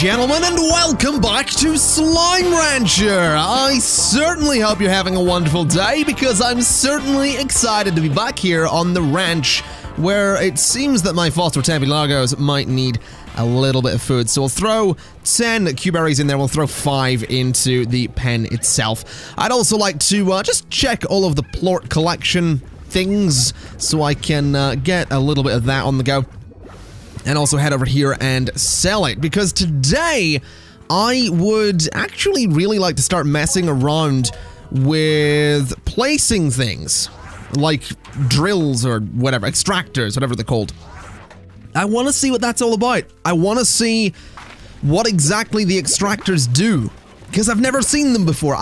gentlemen, and welcome back to Slime Rancher. I certainly hope you're having a wonderful day, because I'm certainly excited to be back here on the ranch, where it seems that my foster tabulagos might need a little bit of food. So we'll throw 10 Q-berries in there, we'll throw 5 into the pen itself. I'd also like to just check all of the plort collection things, so I can get a little bit of that on the go. And also head over here and sell it, because today I would actually really like to start messing around with placing things, like drills or whatever, extractors, whatever they're called. I want to see what that's all about. I want to see what exactly the extractors do, because I've never seen them before.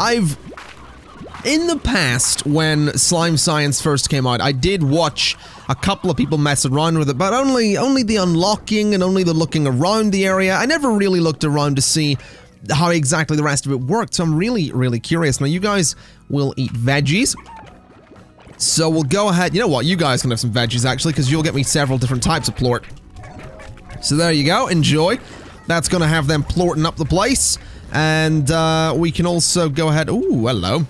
In the past, when Slime Science first came out, I did watch a couple of people mess around with it, but only the unlocking and only the looking around the area. I never really looked around to see how exactly the rest of it worked, so I'm really, really curious. Now, you guys will eat veggies, so we'll go ahead. You know what? You guys can have some veggies, actually, because you'll get me several different types of plort. So there you go. Enjoy. That's going to have them plorting up the place, and we can also go ahead. Ooh, hello.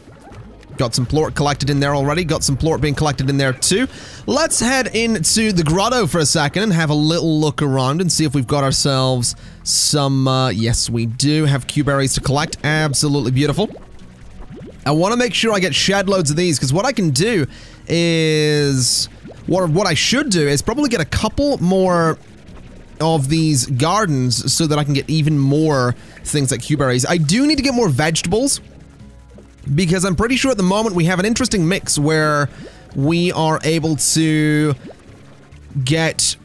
Got some plort collected in there already. Got some plort being collected in there too. Let's head into the grotto for a second and have a little look around and see if we've got ourselves some, yes we do have Q-berries to collect. Absolutely beautiful. I want to make sure I get shed loads of these, because what I can do is, what I should do is probably get a couple more of these gardens so that I can get even more things like Q-berries. I do need to get more vegetables, because I'm pretty sure at the moment we have an interesting mix where we are able to get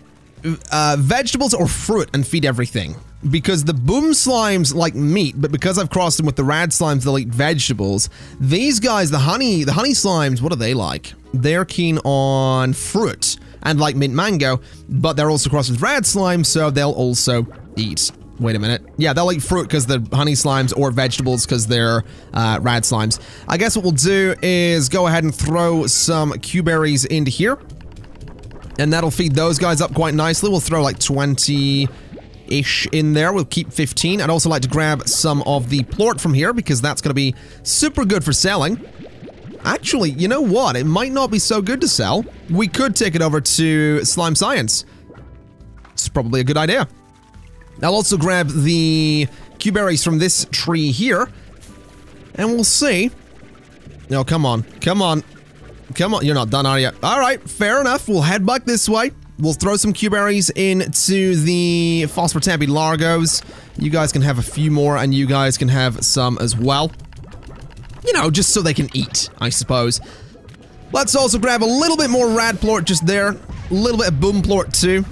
vegetables or fruit and feed everything. Because the boom slimes like meat, but because I've crossed them with the rad slimes, they'll eat vegetables. These guys, the honey slimes, what are they like? They're keen on fruit and like mint mango, but they're also crossed with rad slimes, so they'll also eat. Wait a minute. Yeah, they'll eat fruit because they're honey slimes, or vegetables because they're rad slimes. I guess what we'll do is go ahead and throw some Q-berries into here, and that'll feed those guys up quite nicely. We'll throw like 20-ish in there. We'll keep 15. I'd also like to grab some of the plort from here, because that's going to be super good for selling. Actually, you know what? It might not be so good to sell. We could take it over to Slime Science. It's probably a good idea. I'll also grab the Q-berries from this tree here, and we'll see. No, come on. Come on. Come on. You're not done, are you? Alright, fair enough. We'll head back this way. We'll throw some Q-berries into the Phosphotampi Largos. You guys can have a few more, and you guys can have some as well. You know, just so they can eat, I suppose. Let's also grab a little bit more rad plort just there. A little bit of boom plort too.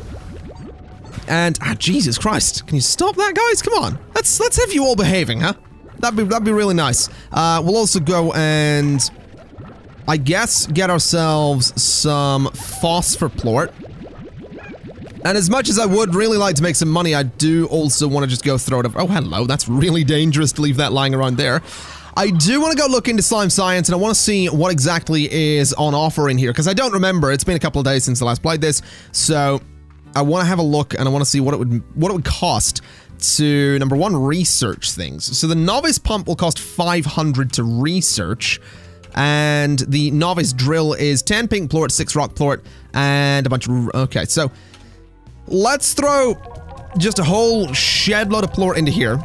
And, Jesus Christ, can you stop that, guys? Come on, let's have you all behaving, huh? That'd be really nice. We'll also go and, I guess, get ourselves some phosphor plort. And as much as I would really like to make some money, I do also want to just go throw it over. Oh, hello, that's really dangerous to leave that lying around there. I do want to go look into Slime Science, and I want to see what exactly is on offer in here, because I don't remember. It's been a couple of days since I last played this, so I want to have a look, and I want to see what it would cost to, number one, research things. So the novice pump will cost 500 to research, and the novice drill is 10 pink plort, 6 rock plort, and a bunch of... Okay, so let's throw just a whole shed load of plort into here.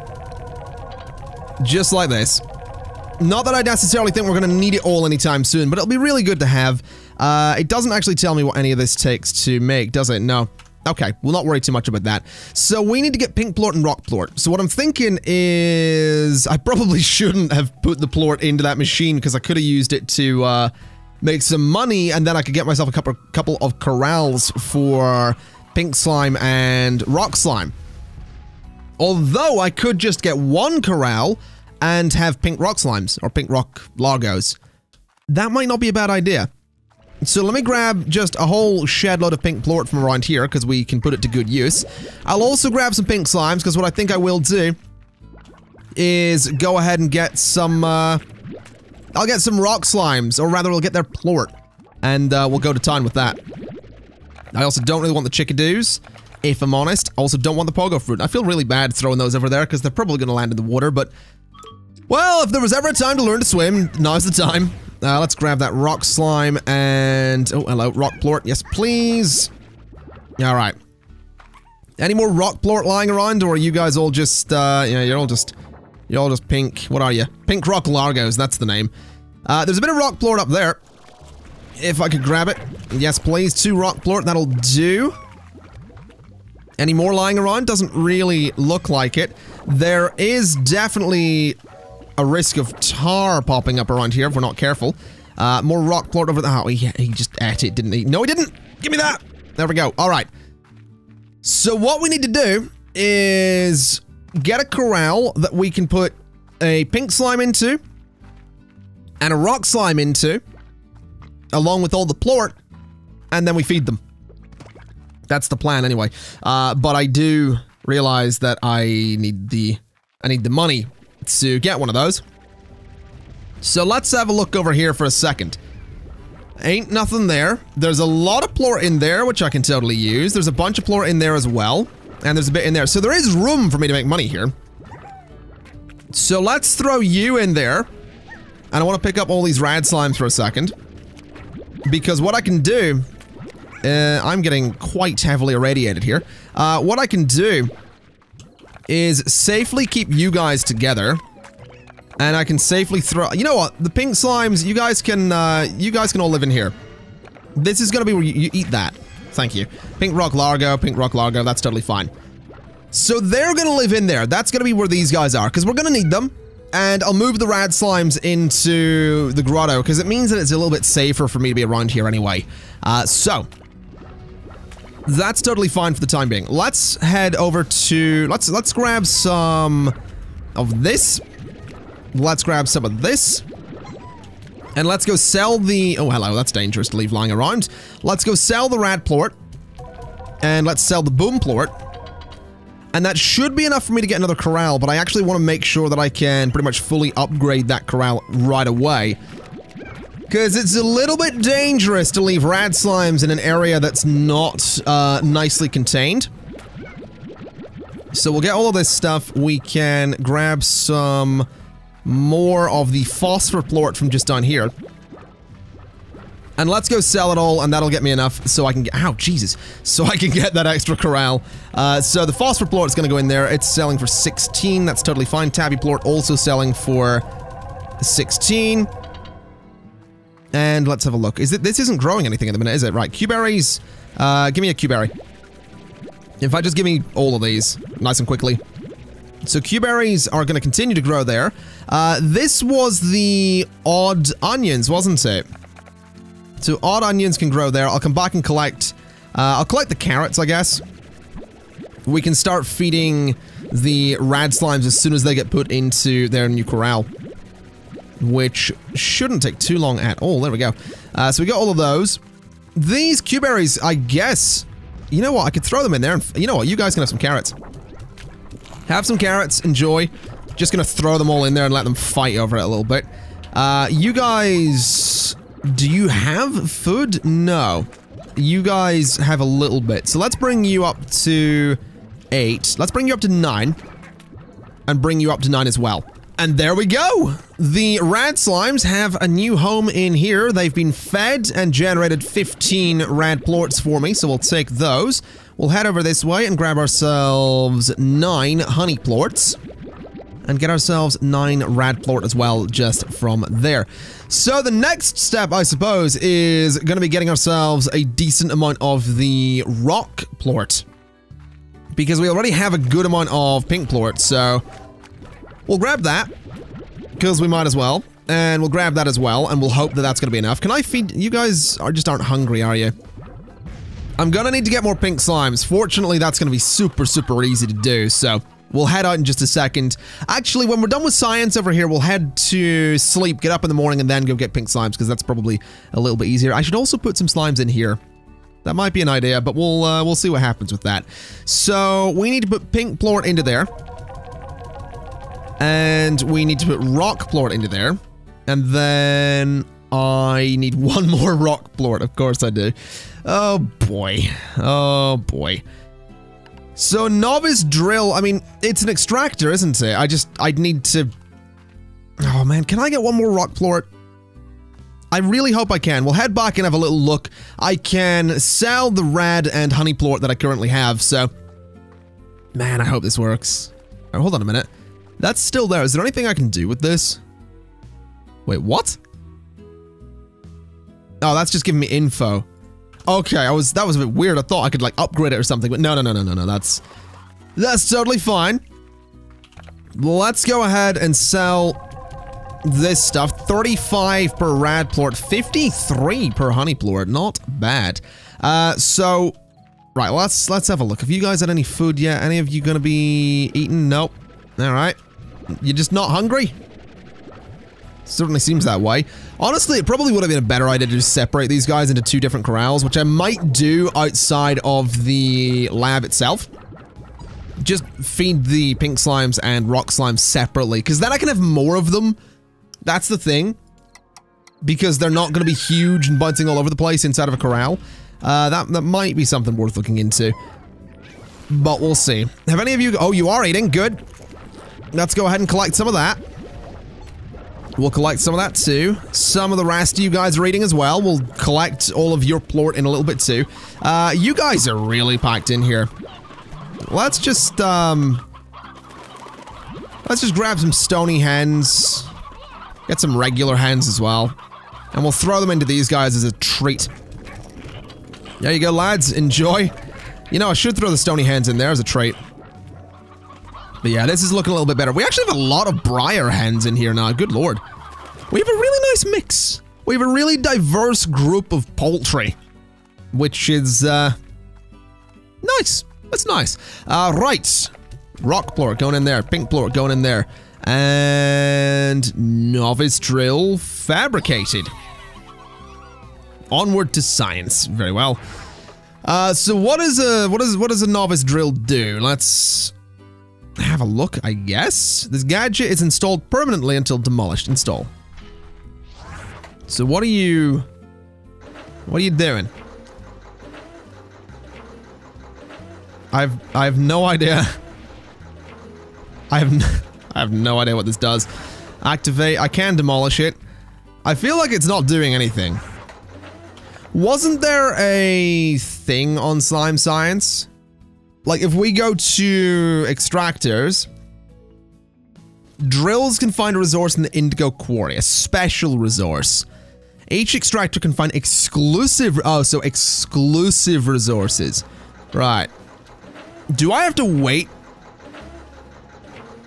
Just like this. Not that I necessarily think we're going to need it all anytime soon, but it'll be really good to have. It doesn't actually tell me what any of this takes to make, does it? No. Okay, we'll not worry too much about that. So we need to get pink plort and rock plort. So what I'm thinking is I probably shouldn't have put the plort into that machine, because I could have used it to make some money, and then I could get myself a couple of corrals for pink slime and rock slime. Although I could just get one corral and have pink rock slimes, or pink rock largos. That might not be a bad idea. So let me grab just a whole shed load of pink plort from around here, because we can put it to good use. I'll also grab some pink slimes, because what I think I will do is go ahead and get some, I'll get some rock slimes, or rather we'll get their plort, and we'll go to town with that. I also don't really want the chickadoos, if I'm honest. Also, don't want the pogo fruit. I feel really bad throwing those over there because they're probably going to land in the water, but... Well, if there was ever a time to learn to swim, now's the time. Let's grab that rock slime and... Oh, hello, rock plort. Yes, please. Alright. Any more rock plort lying around, or are you guys all just, you're all just pink. What are you? Pink rock largos, that's the name. There's a bit of rock plort up there. If I could grab it. Yes, please. 2 rock plort, that'll do. Any more lying around? Doesn't really look like it. There is definitely a risk of tar popping up around here if we're not careful. More rock plort over the... Oh, he just ate it, didn't he? No, he didn't! Give me that! There we go. Alright. So what we need to do is get a corral that we can put a pink slime into and a rock slime into, along with all the plort, and then we feed them. That's the plan anyway. But I do realize that I need the money to get one of those. So let's have a look over here for a second. Ain't nothing there. There's a lot of plort in there, which I can totally use. There's a bunch of plort in there as well. And there's a bit in there. So there is room for me to make money here. So let's throw you in there. And I want to pick up all these rad slimes for a second. Because what I can do... I'm getting quite heavily irradiated here. What I can do is safely keep you guys together. And I can safely throw... You know what? The pink slimes, you guys can all live in here. This is gonna be where you eat that. Thank you. Pink rock largo, that's totally fine. So they're gonna live in there. That's gonna be where these guys are, because we're gonna need them. And I'll move the rad slimes into the grotto, because it means that it's a little bit safer for me to be around here anyway. So... That's totally fine for the time being. Let's head over to... Let's grab some of this. Let's grab some of this. And let's go sell the... Oh, hello, that's dangerous to leave lying around. Let's go sell the rad plort. And let's sell the boom plort. And that should be enough for me to get another corral, but I actually want to make sure that I can pretty much fully upgrade that corral right away. Because it's a little bit dangerous to leave rad slimes in an area that's not nicely contained. So we'll get all of this stuff. We can grab some more of the phosphor plort from just down here. And let's go sell it all, and that'll get me enough so I can get... Ow, Jesus. So I can get that extra corral. So the phosphor plort is going to go in there. It's selling for 16. That's totally fine. Tabby plort also selling for 16. And let's have a look. This isn't growing anything at the minute, is it? Right, Q-berries. Give me a Q-berry. In fact, just give me all of these, nice and quickly. So Q-berries are going to continue to grow there. This was the odd onions, wasn't it? So odd onions can grow there. I'll come back and collect... I'll collect the carrots, I guess. We can start feeding the rad slimes as soon as they get put into their new corral. Which shouldn't take too long at all. There we go. So we got all of those. These Q-berries, I guess... You know what? I could throw them in there. And you know what? You guys can have some carrots. Have some carrots. Enjoy. Just gonna throw them all in there and let them fight over it a little bit. You guys... Do you have food? No. You guys have a little bit. So let's bring you up to 8. Let's bring you up to 9. And bring you up to 9 as well. And there we go! The rad slimes have a new home in here. They've been fed and generated 15 rad plorts for me, so we'll take those. We'll head over this way and grab ourselves 9 honey plorts. And get ourselves 9 rad plort as well, just from there. So the next step, I suppose, is going to be getting ourselves a decent amount of the rock plort. Because we already have a good amount of pink plort, so... We'll grab that, because we might as well, and we'll grab that as well, and we'll hope that that's going to be enough. Can I feed... You guys just aren't hungry, are you? I'm going to need to get more pink slimes. Fortunately, that's going to be super, super easy to do, so we'll head out in just a second. Actually, when we're done with science over here, we'll head to sleep, get up in the morning, and then go get pink slimes, because that's probably a little bit easier. I should also put some slimes in here. That might be an idea, but we'll see what happens with that. So, we need to put pink plort into there. And we need to put rock plort into there. And then I need one more rock plort. Of course I do. Oh boy. Oh boy. So novice drill, I mean, it's an extractor, isn't it? I'd need to... Oh man, can I get one more rock plort? I really hope I can. We'll head back and have a little look. I can sell the red and honey plort that I currently have, so... Man, I hope this works. Oh, hold on a minute. That's still there. Is there anything I can do with this? Wait, what? Oh, that's just giving me info. Okay, that was a bit weird. I thought I could like upgrade it or something, but no. That's totally fine. Let's go ahead and sell this stuff. 35 per rad plort, 53 per honey plort. Not bad. So right, let's have a look. Have you guys had any food yet? Any of you gonna be eating? Nope. All right. You're just not hungry? Certainly seems that way. Honestly, it probably would have been a better idea to just separate these guys into 2 different corrals, which I might do outside of the lab itself. Just feed the pink slimes and rock slimes separately, because then I can have more of them. That's the thing. Because they're not going to be huge and bouncing all over the place inside of a corral. That might be something worth looking into. But we'll see. Have any of you... Oh, you are eating. Good. Let's go ahead and collect some of that. We'll collect some of that too. Some of the rest of you guys are eating as well. We'll collect all of your plort in a little bit too. You guys are really packed in here. Let's just grab some stony hens. Get some regular hens as well. And we'll throw them into these guys as a treat. There you go, lads. Enjoy. You know, I should throw the stony hens in there as a treat. But yeah, this is looking a little bit better. We actually have a lot of briar hens in here now. Good lord. We have a really nice mix. We have a really diverse group of poultry. Which is, nice. That's nice. Right. Rock plort going in there. Pink plort going in there. And novice drill fabricated. Onward to science. Very well. So what does a novice drill do? Let's have a look, I guess. This gadget is installed permanently until demolished. Install. So what are you doing? I have no idea. I have no idea what this does. Activate. I can demolish it. I feel like it's not doing anything. Wasn't there a thing on slime science? Like, if we go to extractors, drills can find a resource in the indigo quarry, a special resource. Each extractor can find exclusive resources. Right. Do I have to wait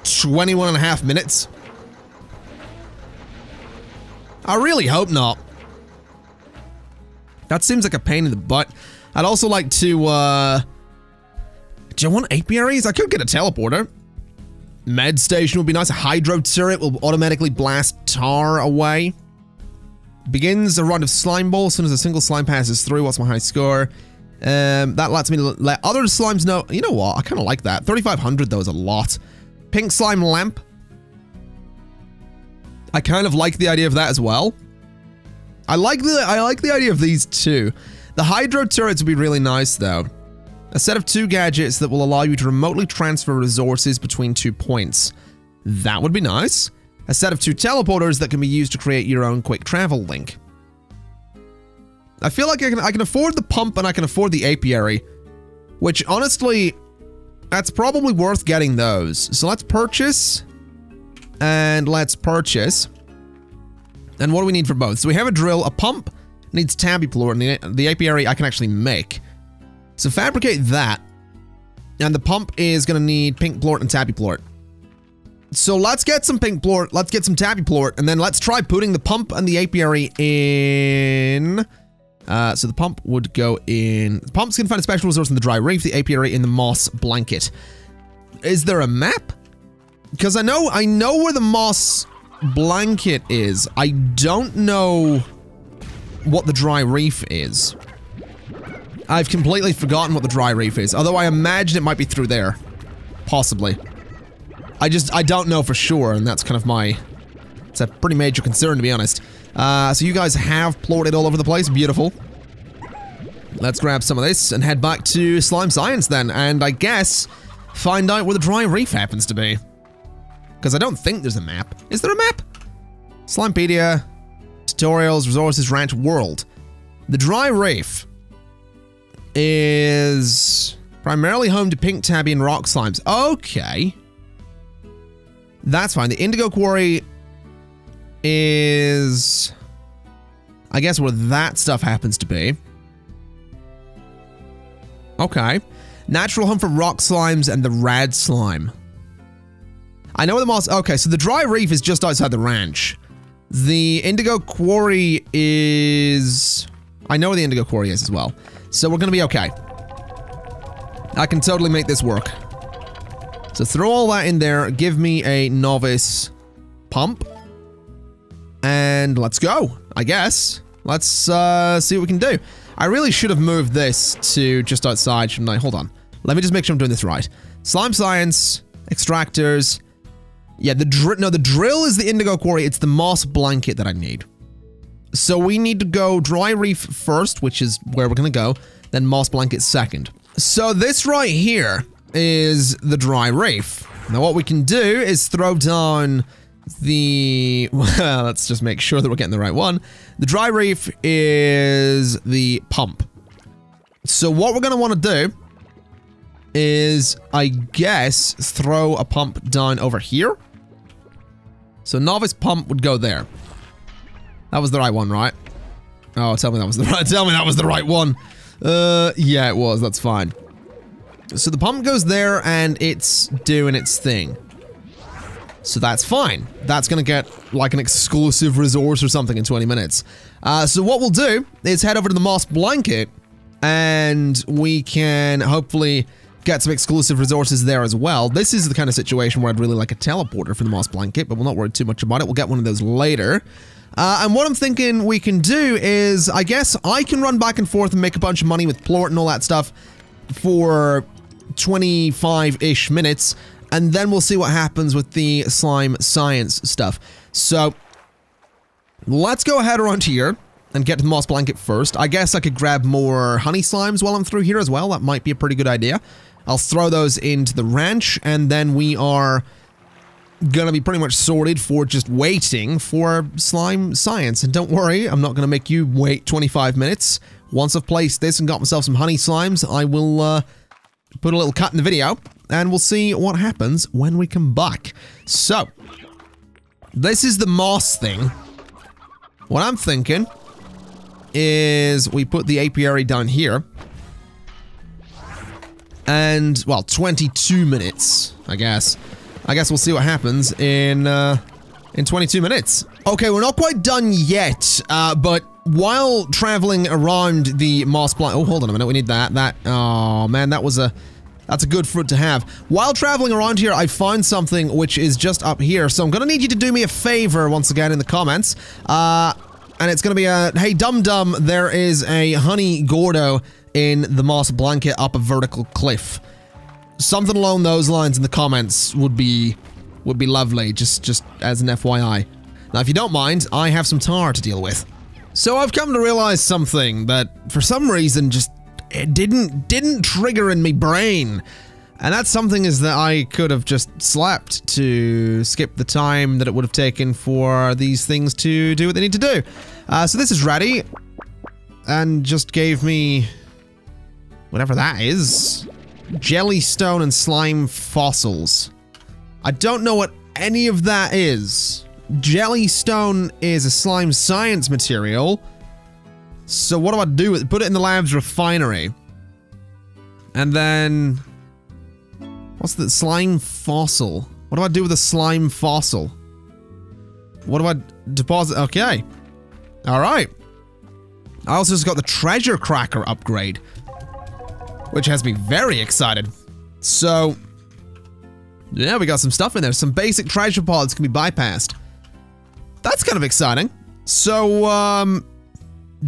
21.5 minutes? I really hope not. That seems like a pain in the butt. I'd also like to, do I want apiaries? I could get a teleporter. Med station would be nice. A hydro turret will automatically blast tar away. Begins a round of slime ball as soon as a single slime passes through. What's my high score? That lets me let other slimes know. You know what? I kind of like that. 3,500 though is a lot. Pink slime lamp. I kind of like the idea of that as well. I like the idea of these two. The hydro turrets would be really nice though. A set of 2 gadgets that will allow you to remotely transfer resources between 2 points. That would be nice. A set of 2 teleporters that can be used to create your own quick travel link. I feel like I can afford the pump and I can afford the apiary. Which, honestly, that's probably worth getting those. So let's purchase. And let's purchase. And what do we need for both? So we have a drill, a pump needs tabby plort, and the apiary I can actually make. So fabricate that. And the pump is going to need pink plort and tabby plort. So let's get some pink plort, let's get some tabby plort, and then let's try putting the pump and the apiary in. So the pump would go in. The pump's going to find a special resource in the dry reef, the apiary in the moss blanket. Is there a map? Because I know where the moss blanket is. I don't know what the dry reef is. I've completely forgotten what the dry reef is, although I imagine it might be through there. Possibly. I don't know for sure, and that's kind of it's a pretty major concern, to be honest. So you guys have plorted all over the place. Beautiful. Let's grab some of this and head back to Slime Science then, and I guess find out where the dry reef happens to be. Because I don't think there's a map. Is there a map? Slimepedia, tutorials, resources, ranch, world. The dry reef is primarily home to pink tabby and rock slimes. Okay. That's fine. The indigo quarry is, I guess, where that stuff happens to be. Okay. Natural home for rock slimes and the rad slime. I know where the moss... Okay, so the dry reef is just outside the ranch. The indigo quarry is... I know where the indigo quarry is as well. So we're gonna be okay. I can totally make this work. So throw all that in there, give me a novice pump. And let's go, I guess. Let's see what we can do. I really should have moved this to just outside, shouldn't I? Hold on. Let me just make sure I'm doing this right. Slime Science, extractors. Yeah, the drill is the indigo quarry. It's the moss blanket that I need. So we need to go dry reef first, which is where we're gonna go, then moss blanket second. So this right here is the dry reef. Now what we can do is throw down the... Well, let's just make sure that we're getting the right one. The dry reef is the pump. So what we're gonna want to do is, I guess, throw a pump down over here. So novice pump would go there. That was the right one, right? Oh, tell me that was the right. Tell me that was the right one. Yeah, it was. That's fine. So the pump goes there, and it's doing its thing. So that's fine. That's gonna get like an exclusive resource or something in 20 minutes. So what we'll do is head over to the moss blanket, and we can hopefully get some exclusive resources there as well. This is the kind of situation where I'd really like a teleporter for the moss blanket, but we'll not worry too much about it. We'll get one of those later. And what I'm thinking we can do is, I guess I can run back and forth and make a bunch of money with plort and all that stuff for 25-ish minutes, and then we'll see what happens with the slime science stuff. So let's go ahead around here and get to the moss blanket first. I guess I could grab more honey slimes while I'm through here as well. That might be a pretty good idea. I'll throw those into the ranch, and then we are gonna be pretty much sorted for just waiting for slime science. And don't worry, I'm not gonna make you wait 25 minutes. Once I've placed this and got myself some honey slimes, I will put a little cut in the video, and we'll see what happens when we come back. So, this is the moss thing. What I'm thinking is we put the apiary down here. And, well, 22 minutes, I guess. I guess we'll see what happens in 22 minutes. Okay, we're not quite done yet, but while traveling around the moss blanket... Oh, hold on a minute, we need that. Oh, man, that's a good fruit to have. While traveling around here, I found something which is just up here, so I'm gonna need you to do me a favor once again in the comments. And it's gonna be a, hey, dum-dum, there is a honey gordo in the moss blanket up a vertical cliff. Something along those lines in the comments would be lovely, just as an FYI. Now, if you don't mind, I have some tar to deal with. So I've come to realize something that, for some reason, just it didn't trigger in me brain. And that something is that I could have just slept to skip the time that it would have taken for these things to do what they need to do. So this is ready, and just gave me whatever that is. Jellystone and slime fossils. I don't know what any of that is. Jellystone is a slime science material. So what do I do with it? Put it in the lab's refinery. And then... what's the slime fossil? What do I do with a slime fossil? What do I deposit? Okay. Alright. I also just got the treasure cracker upgrade, which has me very excited. So, yeah, we got some stuff in there. Some basic treasure pods can be bypassed. That's kind of exciting. So,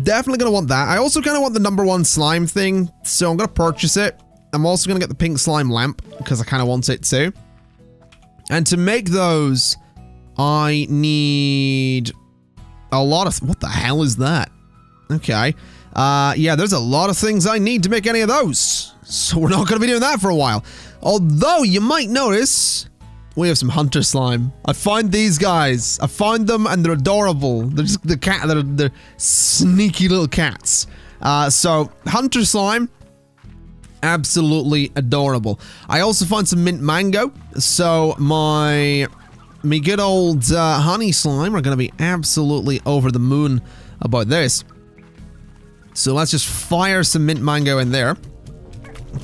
definitely gonna want that. I also kind of want the #1 slime thing, so I'm gonna purchase it. I'm also gonna get the pink slime lamp, because I kind of want it too. And to make those, I need a lot of... what the hell is that? Okay. Yeah, there's a lot of things I need to make any of those. So we're not going to be doing that for a while. Although, you might notice, we have some hunter slime. I find these guys. I find them and they're adorable. They're just they're sneaky little cats. So, hunter slime, absolutely adorable. I also find some mint mango. So, me good old honey slime are going to be absolutely over the moon about this. So let's just fire some mint mango in there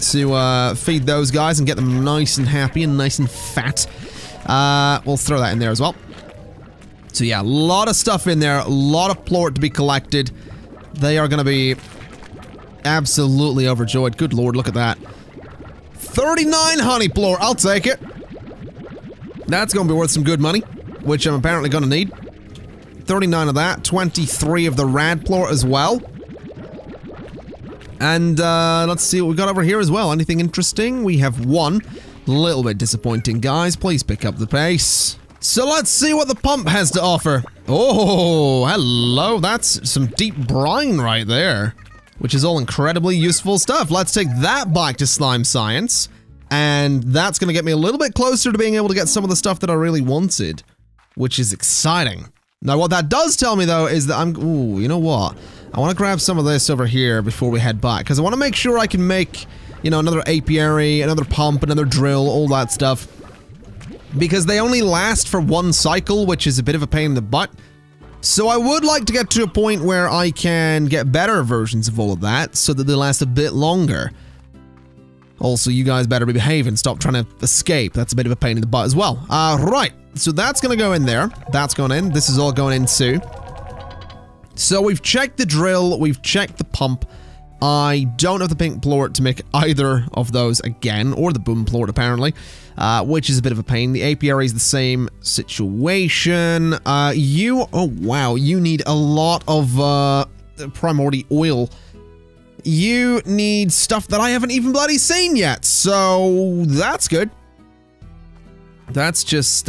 to feed those guys and get them nice and happy and nice and fat. We'll throw that in there as well. So yeah, a lot of stuff in there, a lot of plort to be collected. They are going to be absolutely overjoyed. Good lord, look at that. 39 honey plort, I'll take it. That's going to be worth some good money, which I'm apparently going to need. 39 of that, 23 of the rad plort as well. And let's see what we got over here as well. Anything interesting? We have one. A little bit disappointing, guys. Please pick up the pace. So let's see what the pump has to offer. Oh, hello. That's some deep brine right there, which is all incredibly useful stuff. Let's take that back to slime science. And that's going to get me a little bit closer to being able to get some of the stuff that I really wanted, which is exciting. Now, what that does tell me, though, is that ooh, you know what? I want to grab some of this over here before we head back, because I want to make sure I can make, you know, another apiary, another pump, another drill, all that stuff. Because they only last for one cycle, which is a bit of a pain in the butt. So I would like to get to a point where I can get better versions of all of that, so that they last a bit longer. Also, you guys better be behaving, stop trying to escape. That's a bit of a pain in the butt as well. Right, so that's gonna go in there. That's going in. This is all going in too. So we've checked the drill, we've checked the pump. I don't have the pink plort to make either of those again, or the boom plort apparently, which is a bit of a pain. The apiary is the same situation. Oh wow, you need a lot of primordial oil. You need stuff that I haven't even bloody seen yet, so that's good. That's just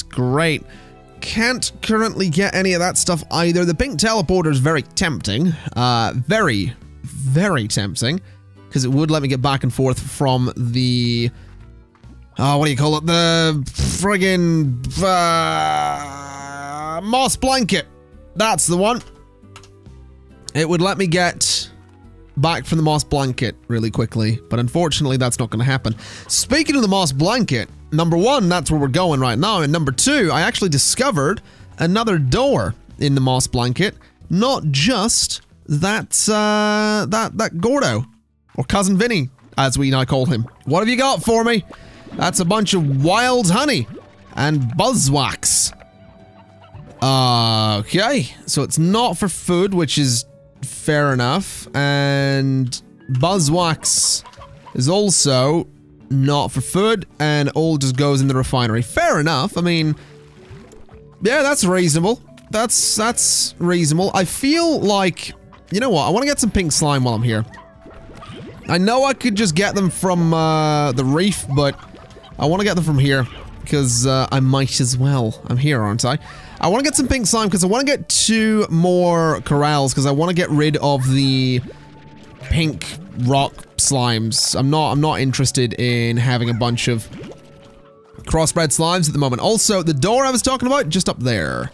great. Can't currently get any of that stuff either. The pink teleporter is very tempting. Very, very tempting. Because it would let me get back and forth from the... what do you call it? The friggin... moss blanket. That's the one. It would let me get back from the moss blanket really quickly. But unfortunately, that's not going to happen. Speaking of the moss blanket... Number one, that's where we're going right now, and number two, I actually discovered another door in the moss blanket, not just that Gordo, or Cousin Vinny, as we now call him. What have you got for me? That's a bunch of wild honey and buzzwax. Okay, so it's not for food, which is fair enough, and buzzwax is also not for food, and all just goes in the refinery. Fair enough. I mean, yeah, that's reasonable. That's reasonable. I feel like, you know what? I want to get some pink slime while I'm here. I know I could just get them from the reef, but I want to get them from here because I might as well. I'm here, aren't I? I want to get some pink slime because I want to get 2 more corrals because I want to get rid of the pink rock slimes. I'm not interested in having a bunch of crossbred slimes at the moment. Also, the door I was talking about, just up there.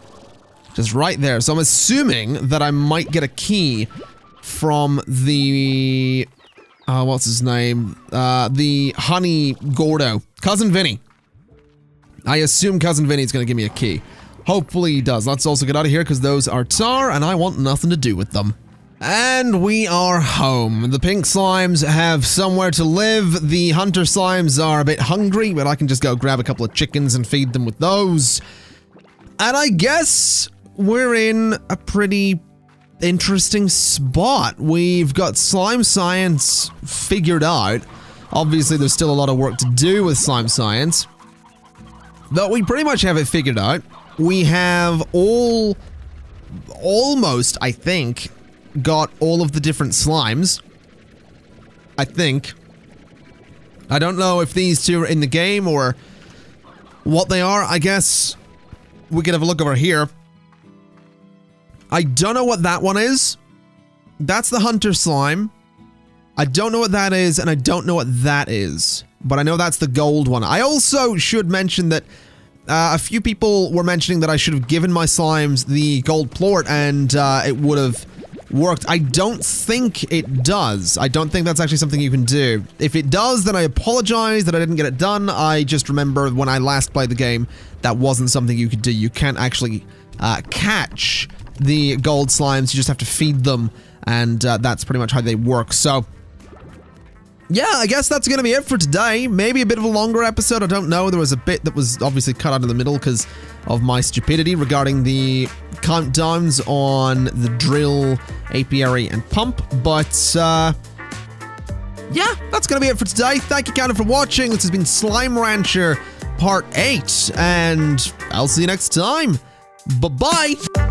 Just right there. So I'm assuming that I might get a key from the... what's his name? The honey Gordo. Cousin Vinny. I assume Cousin Vinny's gonna give me a key. Hopefully he does. Let's also get out of here because those are tar and I want nothing to do with them. And we are home. The pink slimes have somewhere to live. The hunter slimes are a bit hungry, but I can just go grab a couple of chickens and feed them with those. And I guess we're in a pretty interesting spot. We've got slime science figured out. Obviously, there's still a lot of work to do with slime science, but we pretty much have it figured out. We have almost, I think, got all of the different slimes. I think. I don't know if these two are in the game or what they are. I guess we could have a look over here. I don't know what that one is. that's the hunter slime. I don't know what that is, and I don't know what that is. But I know that's the gold one. I also should mention that a few people were mentioning that I should have given my slimes the gold plort and it would have worked. I don't think it does. I don't think that's actually something you can do. If it does, then I apologize that I didn't get it done. I just remember when I last played the game, that wasn't something you could do. You can't actually catch the gold slimes. You just have to feed them, and that's pretty much how they work. So yeah, I guess that's going to be it for today. Maybe a bit of a longer episode, I don't know. There was a bit that was obviously cut out in the middle because of my stupidity regarding the countdowns on the drill, apiary, and pump. But, yeah, that's going to be it for today. Thank you, Counter, for watching. This has been Slime Rancher Part 8, and I'll see you next time. Bye-bye!